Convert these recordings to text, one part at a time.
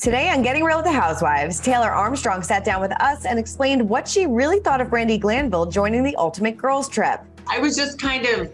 Today on Getting Real with the Housewives, Taylor Armstrong sat down with us and explained what she really thought of Brandy Glanville joining the Ultimate Girls Trip. I was just kind of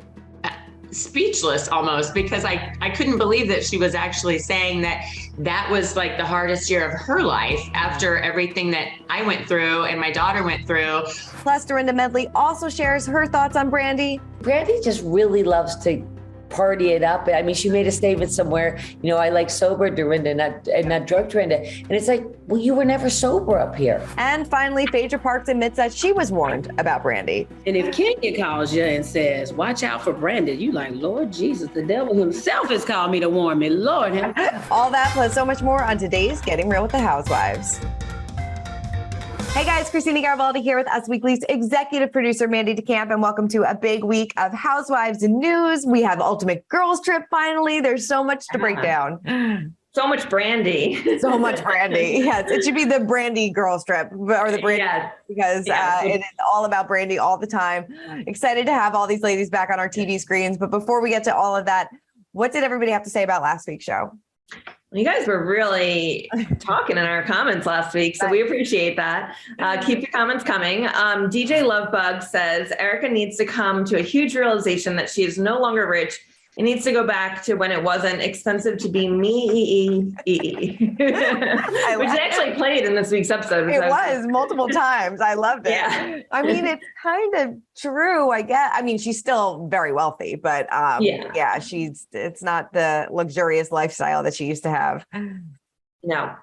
speechless almost because I couldn't believe that she was actually saying that was like the hardest year of her life after everything that I went through and my daughter went through. Plus, Dorinda Medley also shares her thoughts on Brandy. Brandy just really loves to party it up. I mean, she made a statement somewhere, I like sober Dorinda, not drug Dorinda. And it's like, well, you were never sober up here. And finally, Phaedra Parks admits that she was warned about Brandy. And if Kenya calls you and says, watch out for Brandy, you like, Lord Jesus, the devil himself has called me to warn me, Lord. All that plus so much more on today's Getting Real with the Housewives. Hey guys, Christina Garibaldi here with Us Weekly's executive producer, Mandy DeCamp, and welcome to a big week of Housewives news. We have Ultimate Girls Trip finally. There's so much to break down. So much Brandy. So much Brandy. Yes, it should be the Brandy Girls Trip or the Brandy because it is all about Brandy all the time. Excited to have all these ladies back on our TV screens. But before we get to all of that, what did everybody have to say about last week's show? You guys were really talking in our comments last week, so we appreciate that. Keep your comments coming. DJ Lovebug says, Erika needs to come to a huge realization that she is no longer rich. It needs to go back to when it wasn't expensive to be me. Which is actually played in this week's episode. It was multiple times. I loved it. Yeah. I mean, it's kind of true, I guess. I mean, she's still very wealthy, but it's not the luxurious lifestyle that she used to have. No.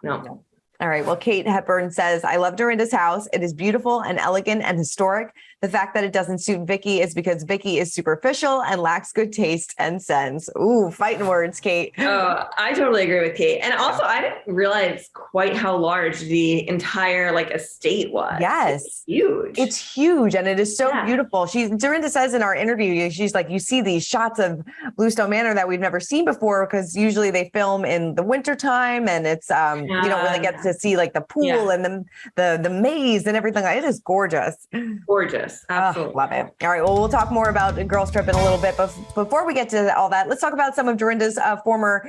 All right. Well, Kate Hepburn says, I love Dorinda's house. It is beautiful and elegant and historic. The fact that it doesn't suit Vicky is because Vicky is superficial and lacks good taste and sense. Ooh, fighting words, Kate. Oh, I totally agree with Kate. And also, I didn't realize quite how large the entire estate was. Yes. It's huge. It's huge. And it is so beautiful. Dorinda says in our interview, she's like, you see these shots of Bluestone Manor that we've never seen before because usually they film in the wintertime and it's, you don't really get to see the pool and the maze and everything. It is gorgeous. Gorgeous. Absolutely. Love it. All right. Well, we'll talk more about Girls Trip in a little bit. But before we get to all that, let's talk about some of Dorinda's former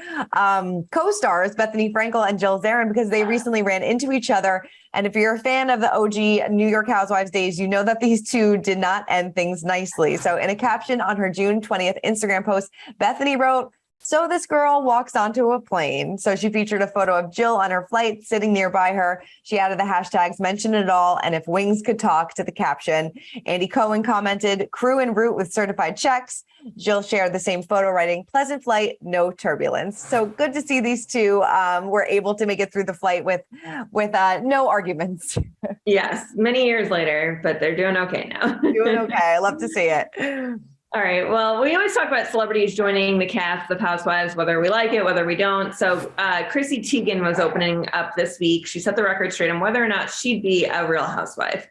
co-stars, Bethenny Frankel and Jill Zarin, because they recently ran into each other. And if you're a fan of the OG New York Housewives days, you know that these two did not end things nicely. So in a caption on her June 20th Instagram post, Bethenny wrote, so this girl walks onto a plane. So she featured a photo of Jill on her flight sitting nearby her. She added the hashtags mention it all and if wings could talk to the caption. Andy Cohen commented, crew en route with certified checks. Jill shared the same photo writing, pleasant flight, no turbulence. So good to see these two were able to make it through the flight with no arguments. Yes, many years later, but they're doing okay now. Doing okay. I love to see it. All right. Well, we always talk about celebrities joining the cast of Housewives, whether we like it, whether we don't. So Chrissy Teigen was opening up this week. She set the record straight on whether or not she'd be a Real Housewife.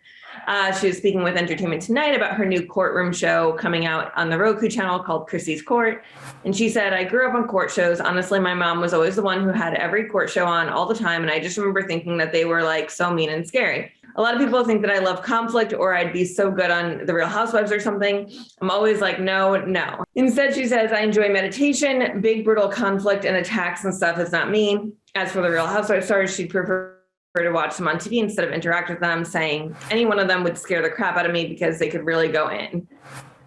She was speaking with Entertainment Tonight about her new courtroom show coming out on the Roku channel called Chrissy's Court. And she said, I grew up on court shows. Honestly, my mom was always the one who had every court show on all the time. And I just remember thinking that they were so mean and scary. A lot of people think that I love conflict or I'd be so good on the Real Housewives or something. I'm always like, no. Instead, she says, I enjoy meditation, big, brutal conflict and attacks and stuff is not me. As for the Real Housewives stars, she'd prefer to watch them on TV instead of interact with them, saying any one of them would scare the crap out of me because they could really go in.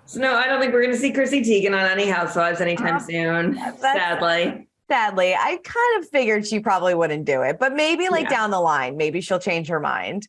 So no, I don't think we're going to see Chrissy Teigen on any Housewives anytime soon, sadly. Sadly, I kind of figured she probably wouldn't do it, but maybe down the line, maybe she'll change her mind.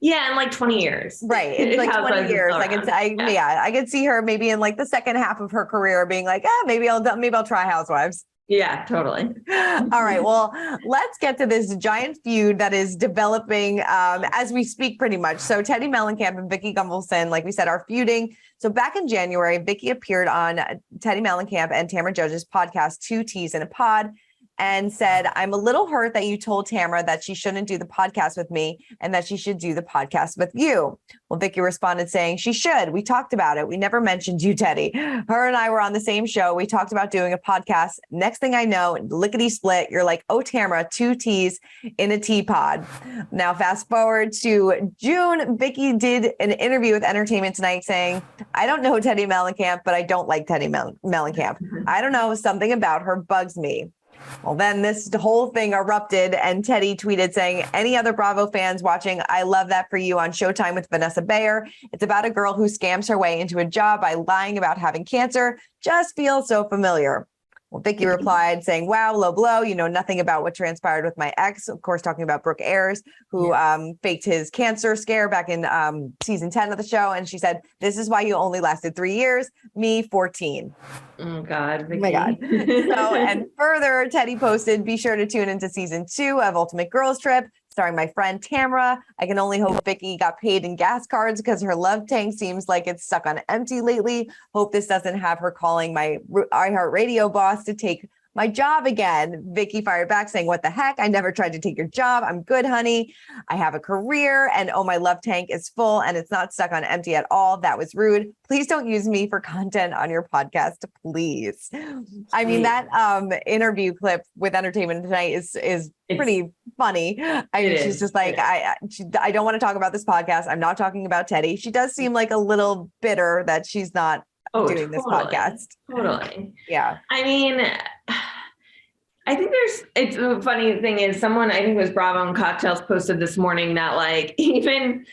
Yeah, in 20 years. Right, in 20 years, I could see her maybe in the second half of her career being maybe I'll try Housewives. Yeah, totally. All right. Well, let's get to this giant feud that is developing as we speak pretty much. So Teddi Mellencamp and Vicki Gunvalson, like we said, are feuding. So back in January, Vicki appeared on Teddi Mellencamp and Tamra Judge's podcast, Two Teased in a Pod, and said, I'm a little hurt that you told Tamra that she shouldn't do the podcast with me and that she should do the podcast with you. Well, Vicki responded saying she should. We talked about it. We never mentioned you, Teddi. Her and I were on the same show. We talked about doing a podcast. Next thing I know, lickety split, you're like, oh, Tamra, two T's in a teapot. Now, fast forward to June, Vicki did an interview with Entertainment Tonight saying, I don't know Teddi Mellencamp, but I don't like Teddi Mellencamp. I don't know. Something about her bugs me. Well, then this whole thing erupted and Teddy tweeted saying, any other Bravo fans watching, I love that for you on Showtime with Vanessa Bayer. It's about a girl who scams her way into a job by lying about having cancer. Just feels so familiar. Well, Vicky replied saying, wow, low blow. You know nothing about what transpired with my ex. Of course, talking about Brooke Ayers, who faked his cancer scare back in season 10 of the show. And she said, this is why you only lasted 3 years, me 14. Oh, God. Vicky. Oh my God. So, and further, Teddy posted, be sure to tune into season 2 of Ultimate Girls Trip, starring my friend Tamra. I can only hope Vicky got paid in gas cards because her love tank seems like it's stuck on empty lately. Hope this doesn't have her calling my iHeartRadio boss to take my job again. Vicky fired back saying, what the heck? I never tried to take your job. I'm good, honey. I have a career and oh, my love tank is full and it's not stuck on empty at all. That was rude. Please don't use me for content on your podcast, please. I mean, that interview clip with Entertainment Tonight is pretty funny. She's just like, I don't want to talk about this podcast. I'm not talking about Teddy. She does seem like a little bitter that she's not doing this podcast. Totally. Yeah. I mean, I think it's a funny thing is someone, I think it was Bravo and Cocktails posted this morning that like, even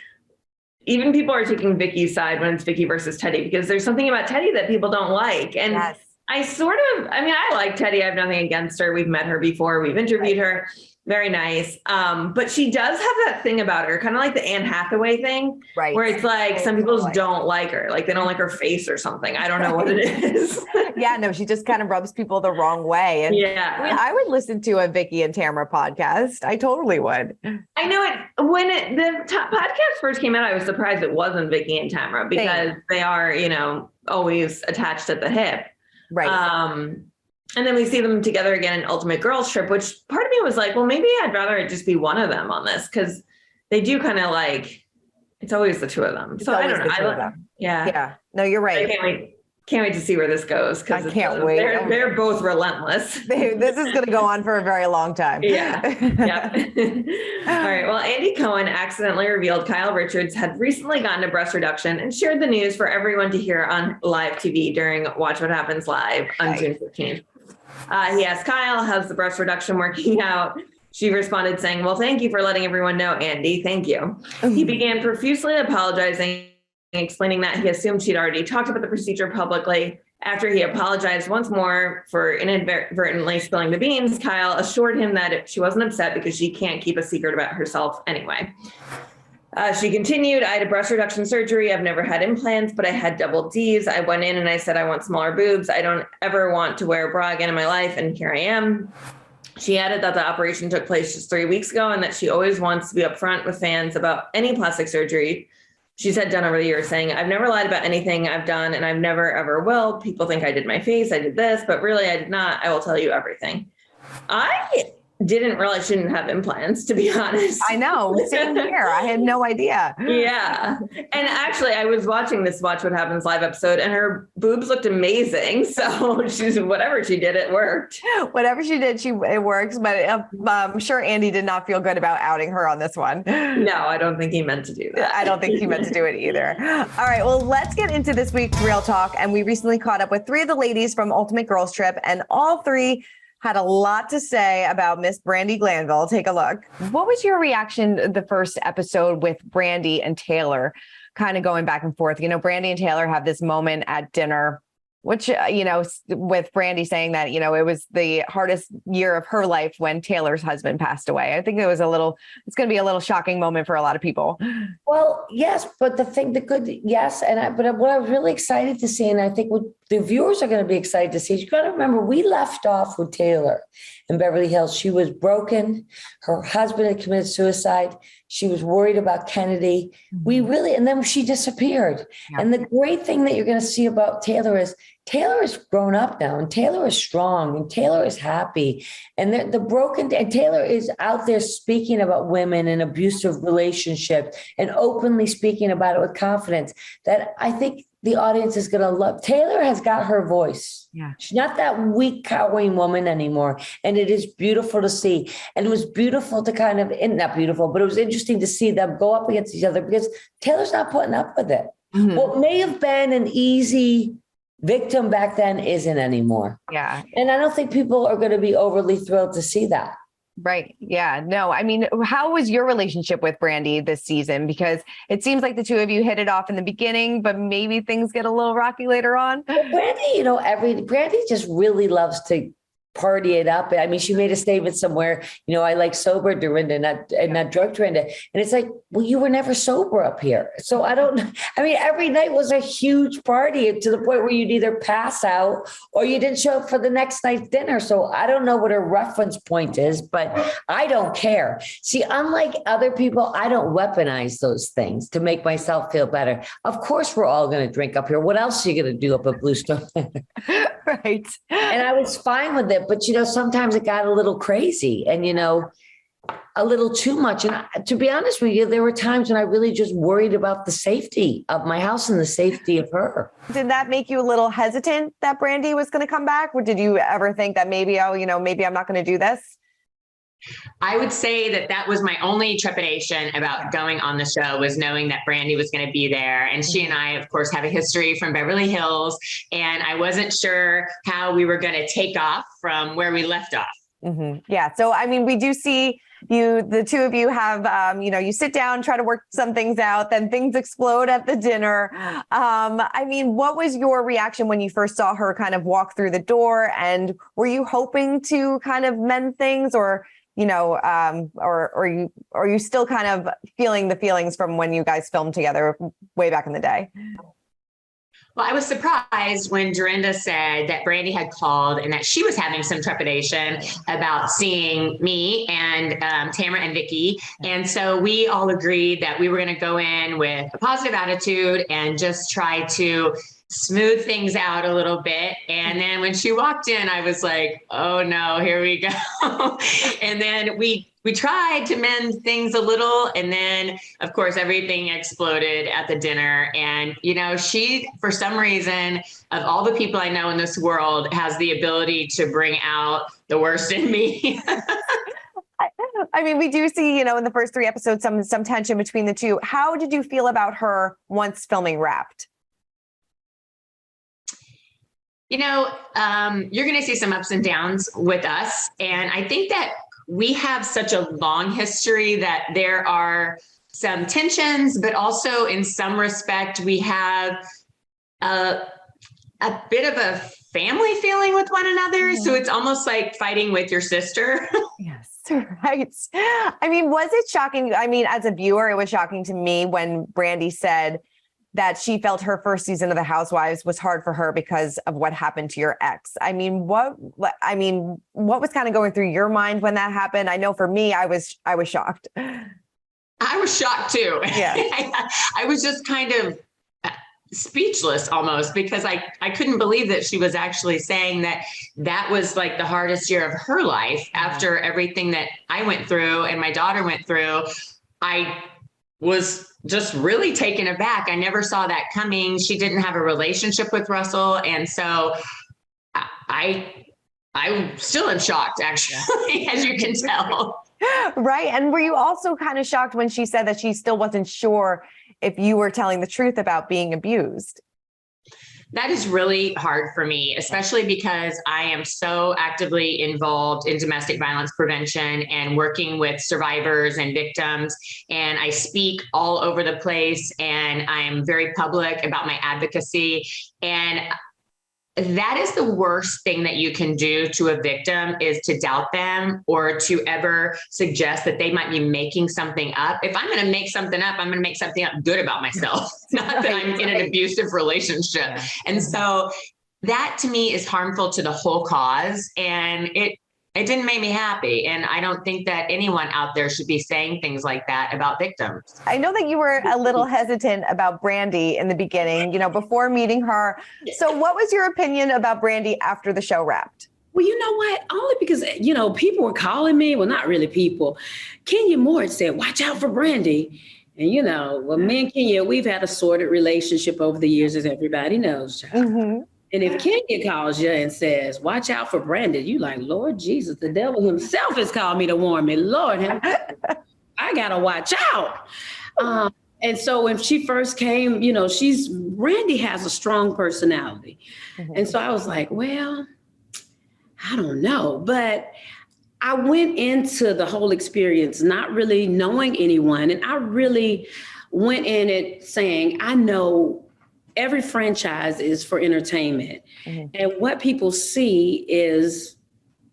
people are taking Vicky's side when it's Vicky versus Teddy, because there's something about Teddy that people don't like. And yes. I like Teddy. I have nothing against her. We've met her before. We've interviewed her. Very nice. But she does have that thing about her, kind of like the Anne Hathaway thing, right? Where it's like some people don't like her, like they don't like her face or something. I don't know what it is. Yeah, no, she just kind of rubs people the wrong way. And yeah, I mean, I would listen to a Vicky and Tamra podcast. I totally would. I know it. When the podcast first came out, I was surprised it wasn't Vicky and Tamra because they are, always attached at the hip. Right. And then we see them together again in Ultimate Girls Trip, which part of me was like, well, maybe I'd rather it just be one of them on this because they do kind of like, it's always the two of them. So I don't know. Yeah. Yeah. No, you're right. I can't wait to see where this goes. I can't wait. They're both relentless. This is going to go on for a very long time. Yeah. Yeah. All right. Well, Andy Cohen accidentally revealed Kyle Richards had recently gotten a breast reduction and shared the news for everyone to hear on live TV during Watch What Happens Live on June 15th. He asked Kyle, how's the breast reduction working out? She responded saying, well, thank you for letting everyone know, Andy. Thank you. He began profusely apologizing, explaining that he assumed she'd already talked about the procedure publicly. After he apologized once more for inadvertently spilling the beans, Kyle assured him that she wasn't upset because she can't keep a secret about herself anyway. She continued, I had a breast reduction surgery. I've never had implants, but I had double Ds. I went in and I said, I want smaller boobs. I don't ever want to wear a bra again in my life. And here I am. She added that the operation took place just 3 weeks ago and that she always wants to be upfront with fans about any plastic surgery she's had done over the years, saying, I've never lied about anything I've done and I've never ever will. People think I did my face, I did this, but really I did not. I will tell you everything. I didn't realize she didn't have implants, to be honest. I know. Same here. I had no idea. Yeah. And actually, I was watching this Watch What Happens Live episode and her boobs looked amazing. So whatever she did, it worked. Whatever she did, it works. But I'm sure Andy did not feel good about outing her on this one. No, I don't think he meant to do that. I don't think he meant to do it either. All right. Well, let's get into this week's Real Talk. And we recently caught up with 3 of the ladies from Ultimate Girls Trip, and all 3 had a lot to say about Miss Brandy Glanville. Take a look. What was your reaction to the first episode with Brandy and Taylor kind of going back and forth? Brandy and Taylor have this moment at dinner, which, with Brandy saying that, it was the hardest year of her life when Taylor's husband passed away. I think it's going to be a little shocking moment for a lot of people. Well, yes, but but what I was really excited to see, and I think what the viewers are going to be excited to see, is you got to remember, we left off with Taylor in Beverly Hills. She was broken. Her husband had committed suicide. She was worried about Kennedy. And then she disappeared. Yeah. And the great thing that you're going to see about Taylor is grown up now, and Taylor is strong, and Taylor is happy. And and Taylor is out there speaking about women and abusive relationships and openly speaking about it with confidence that I think the audience is going to love. Taylor has got her voice. Yeah. She's not that weak, cowering woman anymore. And it is beautiful to see. And it was beautiful to not beautiful, but it was interesting to see them go up against each other because Taylor's not putting up with it. Mm-hmm. What may have been an easy Victim back then isn't anymore. Yeah. And I don't think people are going to be overly thrilled to see that. Right. Yeah. No, I mean, how was your relationship with Brandy this season? Because it seems like the two of you hit it off in the beginning, but maybe things get a little rocky later on. Well, Brandy, Brandy just really loves to party it up. I mean, she made a statement somewhere, I like sober Dorinda, not drug Dorinda. And it's like, well, you were never sober up here. So every night was a huge party to the point where you'd either pass out or you didn't show up for the next night's dinner. So I don't know what her reference point is, but I don't care. See, unlike other people, I don't weaponize those things to make myself feel better. Of course, we're all going to drink up here. What else are you going to do up at Bluestone? Right. And I was fine with it. But, sometimes it got a little crazy and, a little too much. And to be honest with you, there were times when I really just worried about the safety of my house and the safety of her. Did that make you a little hesitant that Brandy was going to come back? Or did you ever think that maybe I'm not going to do this? I would say that was my only trepidation about going on the show, was knowing that Brandy was going to be there. And she and I, of course, have a history from Beverly Hills. And I wasn't sure how we were going to take off from where we left off. Mm-hmm. Yeah. So, I mean, we do see the two of you have, you sit down, try to work some things out, then things explode at the dinner. What was your reaction when you first saw her kind of walk through the door? And were you hoping to kind of mend things, or are you still kind of feeling the feelings from when you guys filmed together way back in the day? Well, I was surprised when Dorinda said that Brandy had called and that she was having some trepidation about seeing me and Tamara and Vicky. And so we all agreed that we were going to go in with a positive attitude and just try to smooth things out a little bit. And then when she walked in, I was like, oh no, here we go. And then we tried to mend things a little. And then of course, everything exploded at the dinner. And, she, for some reason, of all the people I know in this world, has the ability to bring out the worst in me. I mean, we do see, in the first 3 episodes, some tension between the two. How did you feel about her once filming wrapped? You're going to see some ups and downs with us. And I think that we have such a long history that there are some tensions, but also in some respect, we have a bit of a family feeling with one another. So it's almost like fighting with your sister. Yes. Right. I mean, was it shocking? I mean, as a viewer, it was shocking to me when Brandy said that she felt her first season of The Housewives was hard for her because of what happened to your ex. I mean, what was kind of going through your mind when that happened? I know for me, I was shocked. I was shocked too. Yeah. I was just kind of speechless almost, because I couldn't believe that she was actually saying that was like the hardest year of her life after everything that I went through and my daughter went through. I was just really taken aback. I never saw that coming. She didn't have a relationship with Russell. And so I still am shocked, actually, as you can tell. Right. And were you also kind of shocked when she said that she still wasn't sure if you were telling the truth about being abused? That is really hard for me, especially because I am so actively involved in domestic violence prevention and working with survivors and victims. And I speak all over the place, and I am very public about my advocacy. And that is the worst thing that you can do to a victim, is to doubt them or to ever suggest that they might be making something up. If I'm going to make something up, I'm going to make something up good about myself, not that I'm in an abusive relationship. Yeah. And so that to me is harmful to the whole cause. And it didn't make me happy. And I don't think that anyone out there should be saying things like that about victims. I know that you were a little hesitant about Brandy in the beginning, before meeting her. So what was your opinion about Brandy after the show wrapped? Well, you know what? Only because, people were calling me. Well, not really people. Kenya Moore said, watch out for Brandy. And, me and Kenya, we've had a sordid relationship over the years, as everybody knows. Mm-hmm. And if Kenya calls you and says, watch out for Brandy, you like, Lord Jesus, the devil himself has called me to warn me. Lord, I got to watch out. And so when she first came, Brandy has a strong personality. Mm-hmm. And so I was like, well, I don't know. But I went into the whole experience not really knowing anyone. And I really went in it saying, I know every franchise is for entertainment. Mm-hmm. And what people see is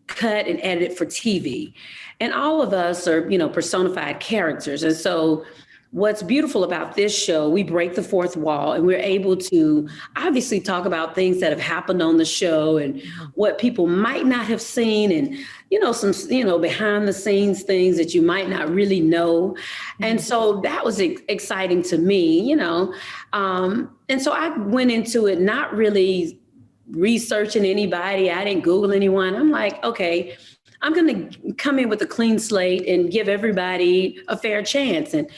cut and edited for TV. And all of us are, personified characters. And so what's beautiful about this show, we break the fourth wall and we're able to obviously talk about things that have happened on the show and what people might not have seen and, some, behind the scenes things that you might not really know. And so that was exciting to me, and so I went into it not really researching anybody. I didn't Google anyone. I'm like, okay, I'm going to come in with a clean slate and give everybody a fair chance. And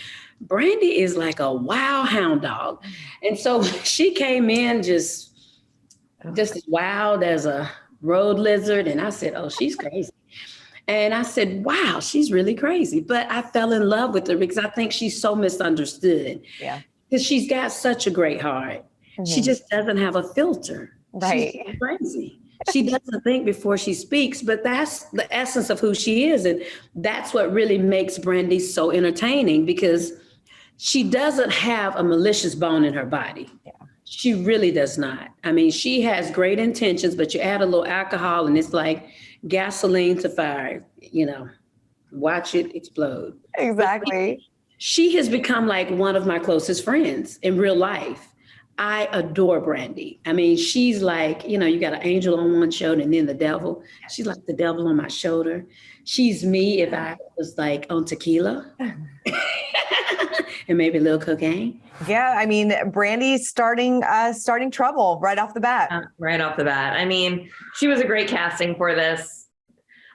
Brandy is like a wild hound dog. And so she came in just as wild as a road lizard. And I said, oh, she's crazy. And I said, wow, she's really crazy. But I fell in love with her because I think she's so misunderstood. Yeah. Because she's got such a great heart. Mm-hmm. She just doesn't have a filter. Right. She's crazy. She doesn't think before she speaks, but that's the essence of who she is. And that's what really makes Brandy so entertaining because she doesn't have a malicious bone in her body. Yeah. She really does not. I mean, she has great intentions, but you add a little alcohol and it's like gasoline to fire, watch it explode. Exactly. She has become like one of my closest friends in real life. I adore Brandy. I mean, she's like, you got an angel on one shoulder and then the devil. She's like the devil on my shoulder. She's me if I was like on tequila and maybe a little cocaine. Yeah, I mean, Brandy's starting trouble right off the bat. Right off the bat. I mean, she was a great casting for this.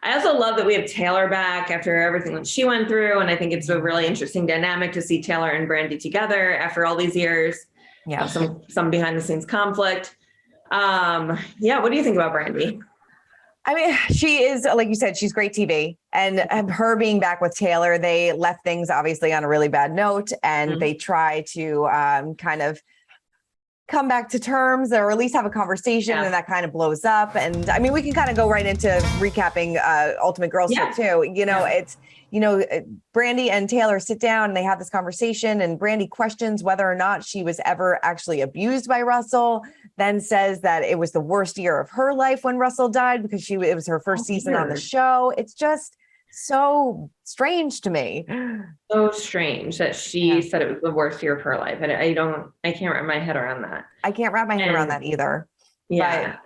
I also love that we have Taylor back after everything that she went through. And I think it's a really interesting dynamic to see Taylor and Brandy together after all these years. Yeah, some behind the scenes conflict. What do you think about Brandy? I mean, she is, like you said, she's great TV. And her being back with Taylor, they left things obviously on a really bad note. And they try to kind of come back to terms or at least have a conversation and that kind of blows up. And I mean, we can kind of go right into recapping Ultimate Girls Trip too. It's, Brandy and Taylor sit down and they have this conversation and Brandy questions whether or not she was ever actually abused by Russell, then says that it was the worst year of her life when Russell died because it was her first season on the show. It's just so strange to me. So strange that she said it was the worst year of her life. And I can't wrap my head around that. I can't wrap my head around that either. Yeah.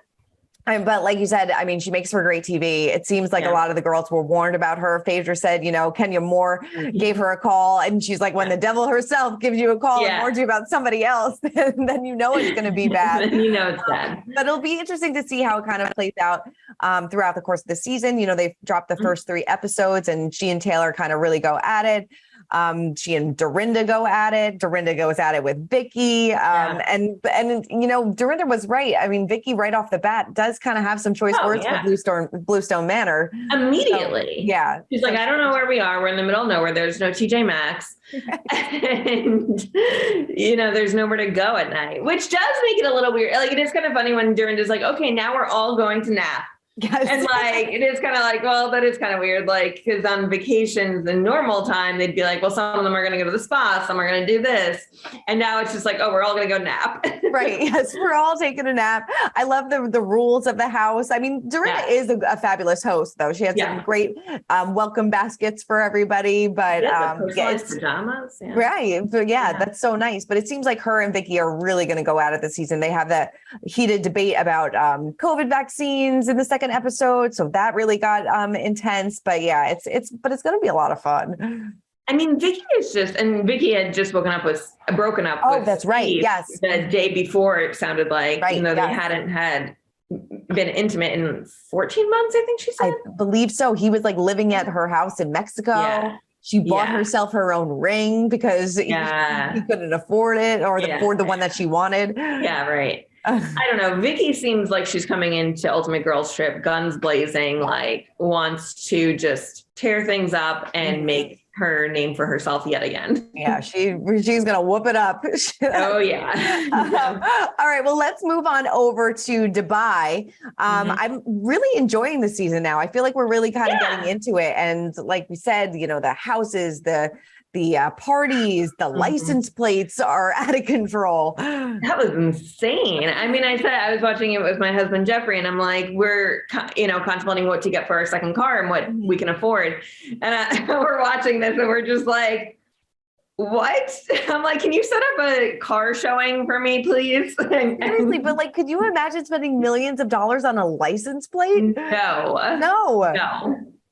But like you said, I mean, she makes for great TV. It seems like a lot of the girls were warned about her. Phaedra said, Kenya Moore gave her a call and she's like, when the devil herself gives you a call and warns you about somebody else, then it's going to be bad. Then it's bad. But it'll be interesting to see how it kind of plays out throughout the course of the season. They've dropped the first 3 episodes and she and Taylor kind of really go at it. She and Dorinda go at it. Dorinda goes at it with Vicky. And Dorinda was right. I mean, Vicky right off the bat does kind of have some choice words for Bluestone Manor. Immediately. So, she's like, I don't know where we are. We're in the middle of nowhere. There's no TJ Maxx. And, there's nowhere to go at night, which does make it a little weird. Like, it is kind of funny when Dorinda's like, okay, now we're all going to nap. Yes. And it is kind of like, well, that is kind of weird. Because on vacations in normal time, they'd be like, well, some of them are going to go to the spa. Some are going to do this. And now it's just like, oh, we're all going to go nap. Right. Yes. We're all taking a nap. I love the rules of the house. I mean, Dorinda is a fabulous host though. She has some great welcome baskets for everybody, but it's pajamas. Right. But that's so nice. But it seems like her and Vicky are really going to go at it this season. They have that heated debate about COVID vaccines in the second episode, so that really got intense. But it's going to be a lot of fun. I mean, Vicky had just broken up with that's right. Steve Yes, the day before. It sounded like, they hadn't been intimate in 14 months. I think she said. I believe so. He was like living at her house in Mexico. Yeah. She bought herself her own ring because he couldn't afford it or afford the one that she wanted. Yeah, right. I don't know. Vicky seems like she's coming into Ultimate Girls Trip, guns blazing, like wants to just tear things up and make her name for herself yet again. Yeah, she's gonna whoop it up. Oh yeah. All right, well, let's move on over to Dubai. I'm really enjoying the season now. I feel like we're really kind of getting into it, and like we said, the houses, the parties, the license plates are out of control. That was insane. I mean, I said I was watching it with my husband, Jeffrey, and I'm like, we're, contemplating what to get for our second car and what we can afford. And we're watching this and we're just like, what? I'm like, can you set up a car showing for me, please? Seriously, but like, could you imagine spending millions of dollars on a license plate? No.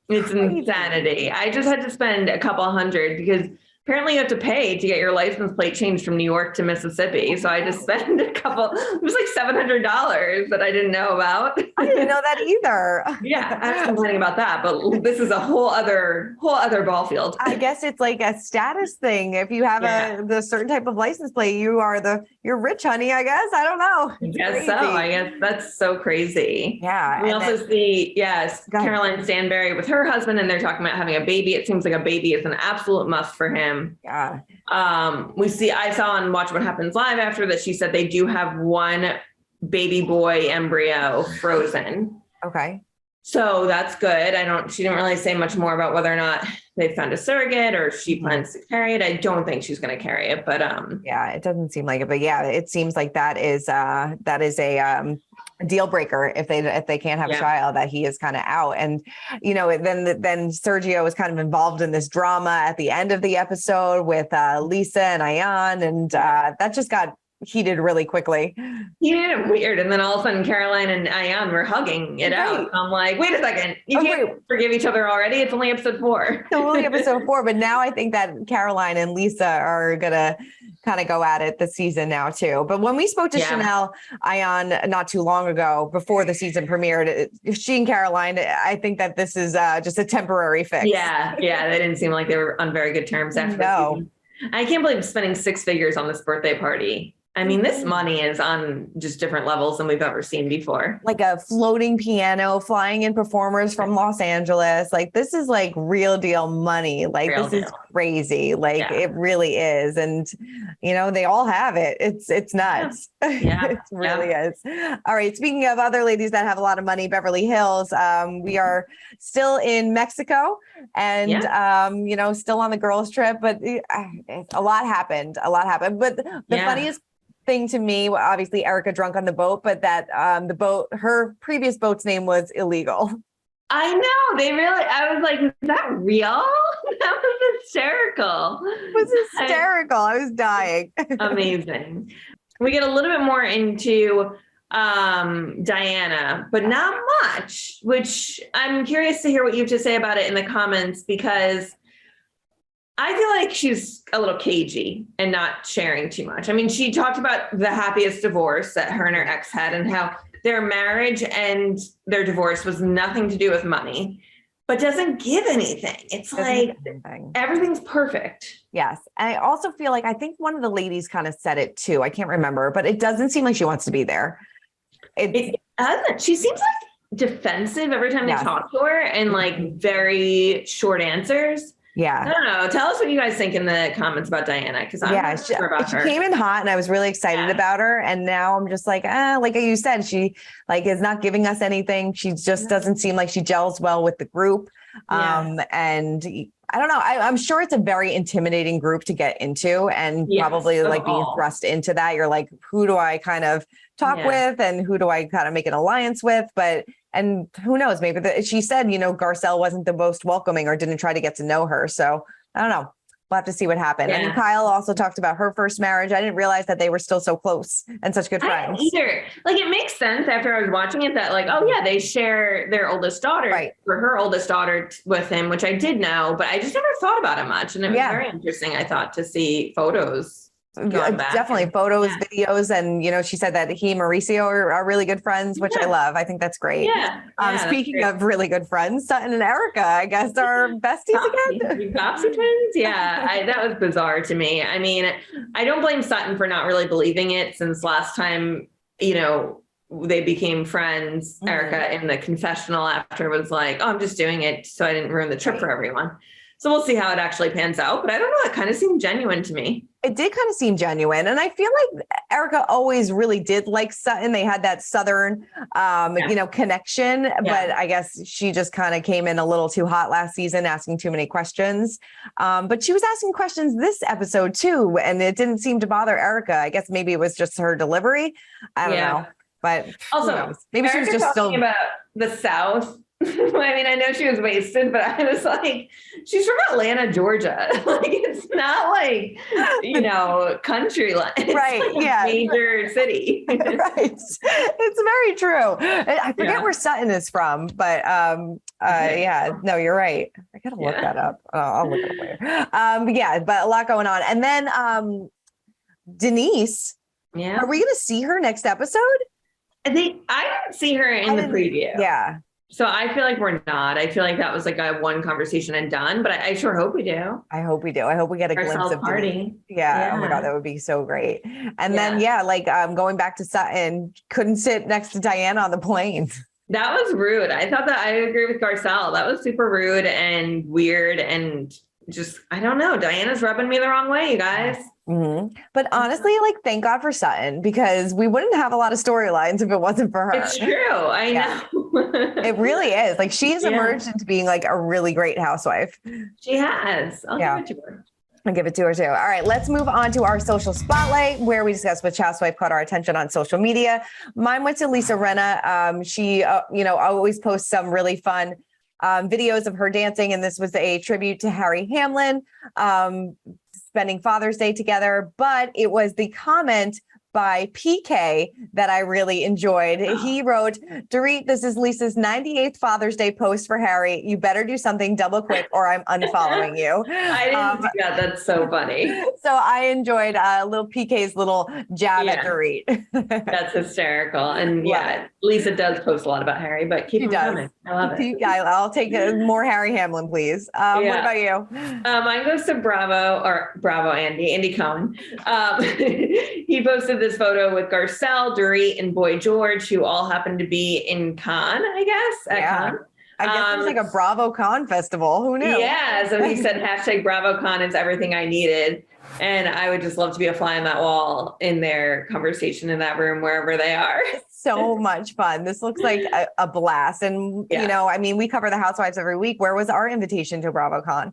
It's insanity. I just had to spend a couple $100 because apparently you have to pay to get your license plate changed from New York to Mississippi. So I just spent it was like $700 that I didn't know about. I didn't know that either. Yeah, I was complaining about that, but this is a whole other ball field. I guess it's like a status thing. If you have the certain type of license plate, you're rich, honey, I guess. I don't know. I guess so. I guess that's so crazy. Yeah. We also see, Caroline Stanberry with her husband, and they're talking about having a baby. It seems like a baby is an absolute must for him. Yeah. I saw on Watch What Happens Live after that, she said they do have one baby boy embryo frozen. Okay. So that's good. She didn't really say much more about whether or not they found a surrogate or she plans to carry it. I don't think she's going to carry it, but yeah, it doesn't seem like it, but yeah, it seems like that is a deal breaker if they can't have a child, that he is kind of out. And then Sergio was kind of involved in this drama at the end of the episode with Lisa and Ayan, and that just got heated really quickly. Yeah, weird. And then all of a sudden Caroline and Ayan were hugging it out. I'm like, wait a second, you can't forgive each other already. It's only episode 4. It's only episode 4, but now I think that Caroline and Lisa are gonna kind of go at it this season now too. But when we spoke to Chanel Ayan not too long ago, before the season premiered, she and Caroline, I think that this is just a temporary fix. Yeah, they didn't seem like they were on very good terms after the season. I can't believe spending 6 figures on this birthday party. I mean, this money is on just different levels than we've ever seen before. Like a floating piano, flying in performers from Los Angeles. Like, this is like real deal money. Like, this is crazy. Like, it really is. And, they all have it. It's nuts. Yeah. It really is. All right. Speaking of other ladies that have a lot of money, Beverly Hills, we are still in Mexico and, still on the girls trip, but a lot happened. But the funniest thing to me, obviously Erika drunk on the boat, but that her previous boat's name was illegal. I know. I was like, is that real? That was hysterical. It was hysterical. I was dying. Amazing. We get a little bit more into Diana, but not much, which I'm curious to hear what you have to say about it in the comments, because I feel like she's a little cagey and not sharing too much. I mean, she talked about the happiest divorce that her and her ex had, and how their marriage and their divorce was nothing to do with money, but doesn't give anything. It's like everything's perfect. Yes. And I also feel like, I think one of the ladies kind of said it too. I can't remember, but it doesn't seem like she wants to be there. It doesn't. She seems like defensive every time they talk to her, and like very short answers. Yeah. I don't know. Tell us what you guys think in the comments about Diana, because I'm not sure about her. She came in hot and I was really excited about her. And now I'm just like, like you said, she is not giving us anything. She just doesn't seem like she gels well with the group. And I don't know. I'm sure it's a very intimidating group to get into, and probably being thrust into that. You're like, who do I kind of talk with, and who do I kind of make an alliance with? And who knows, maybe she said, Garcelle wasn't the most welcoming or didn't try to get to know her. So I don't know. We'll have to see what happened. Yeah. And Kyle also talked about her first marriage. I didn't realize that they were still so close and such good friends. I didn't either. Like, it makes sense after I was watching it that they share their oldest daughter, or her oldest daughter with him, which I did know, but I just never thought about it much. And it was very interesting, I thought, to see photos. Definitely photos, videos, and she said that he and Mauricio are really good friends, which I love. I think that's great. Speaking of really good friends, Sutton and Erika, I guess, are besties again. Topsy twins. Yeah, that was bizarre to me. I mean, I don't blame Sutton for not really believing it, since last time they became friends. Erika in the confessional after was like, "Oh, I'm just doing it so I didn't ruin the trip for everyone." So we'll see how it actually pans out. But I don't know. It kind of seemed genuine to me. It did kind of seem genuine. And I feel like Erika always really did like Sutton. They had that Southern, connection, but I guess she just kind of came in a little too hot last season, asking too many questions. But she was asking questions this episode too, and it didn't seem to bother Erika. I guess maybe it was just her delivery. I don't know. But also, maybe she was just still about the South. I mean, I know she was wasted, but I was like, she's from Atlanta, Georgia. Like, it's not like, country line. Right. Yeah. Major city. Right. It's very true. I forget where Sutton is from, but no, you're right. I gotta look that up. I'll look it up later. But a lot going on. And then Denise. Yeah. Are we gonna see her next episode? I didn't see her in the preview. Yeah. So I feel like we're not. I feel like that was like a one conversation and done, but I sure hope we do. I hope we do. I hope we get a glimpse of party. Yeah. Oh my God, that would be so great. And then, going back to Sutton, couldn't sit next to Diana on the plane. That was rude. I thought that I agree with Garcelle. That was super rude and weird and just, I don't know. Diana's rubbing me the wrong way, you guys. Mm-hmm. But honestly, thank God for Sutton, because we wouldn't have a lot of storylines if it wasn't for her. It's true. I know. It really is. She's emerged into being a really great housewife. She has. I'll give it to her. I'll give it to her too. All right, let's move on to our social spotlight, where we discuss which housewife caught our attention on social media. Mine went to Lisa Rinna. She, always posts some really fun videos of her dancing. And this was a tribute to Harry Hamlin, spending Father's Day together. But it was the comment by PK that I really enjoyed. He wrote, Dorit, this is Lisa's 98th Father's Day post for Harry. You better do something double quick or I'm unfollowing you. I didn't do that. That's so funny. So I enjoyed little PK's little jab at Dorit. That's hysterical. And Lisa does post a lot about Harry, but keep it coming. I love it. I'll take more Harry Hamlin, please. What about you? Mine goes to Bravo Andy Cohen. He posted this photo with Garcelle, Dorit, and Boy George, who all happened to be in Cannes, I guess. Cannes. I guess it's a Bravo Con festival. Who knew? Yeah. So he said hashtag BravoCon is everything I needed. And I would just love to be a fly on that wall in their conversation in that room, wherever they are. So much fun. This looks like a blast. And, we cover the Housewives every week. Where was our invitation to BravoCon?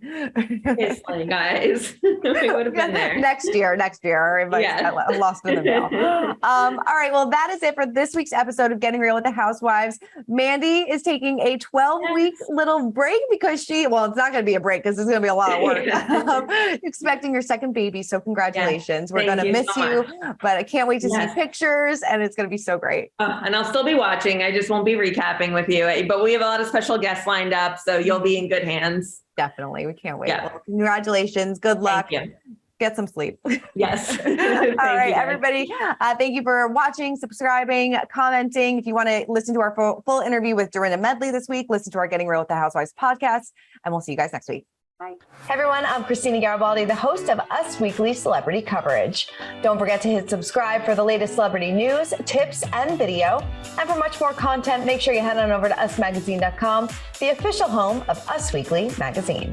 It's like, guys, we would have been there. Next year. Our invite got lost in the mail. All right. Well, that is it for this week's episode of Getting Real with the Housewives. Mandy is taking a 12-week little break because it's not going to be a break because it's going to be a lot of work. Expecting your second baby. So congratulations. We're going to miss you, but I can't wait to see pictures and it's going to be so great. And I'll still be watching. I just won't be recapping with you, but we have a lot of special guests lined up. So you'll be in good hands. Definitely. We can't wait. Yeah. Well, congratulations. Good luck. Thank you. Get some sleep. Yes. All right, everybody. Thank you for watching, subscribing, commenting. If you want to listen to our full interview with Dorinda Medley this week, listen to our Getting Real with the Housewives podcast, and we'll see you guys next week. Bye. Hey everyone, I'm Christina Garibaldi, the host of Us Weekly Celebrity Coverage. Don't forget to hit subscribe for the latest celebrity news, tips, and video. And for much more content, make sure you head on over to usmagazine.com, the official home of Us Weekly magazine.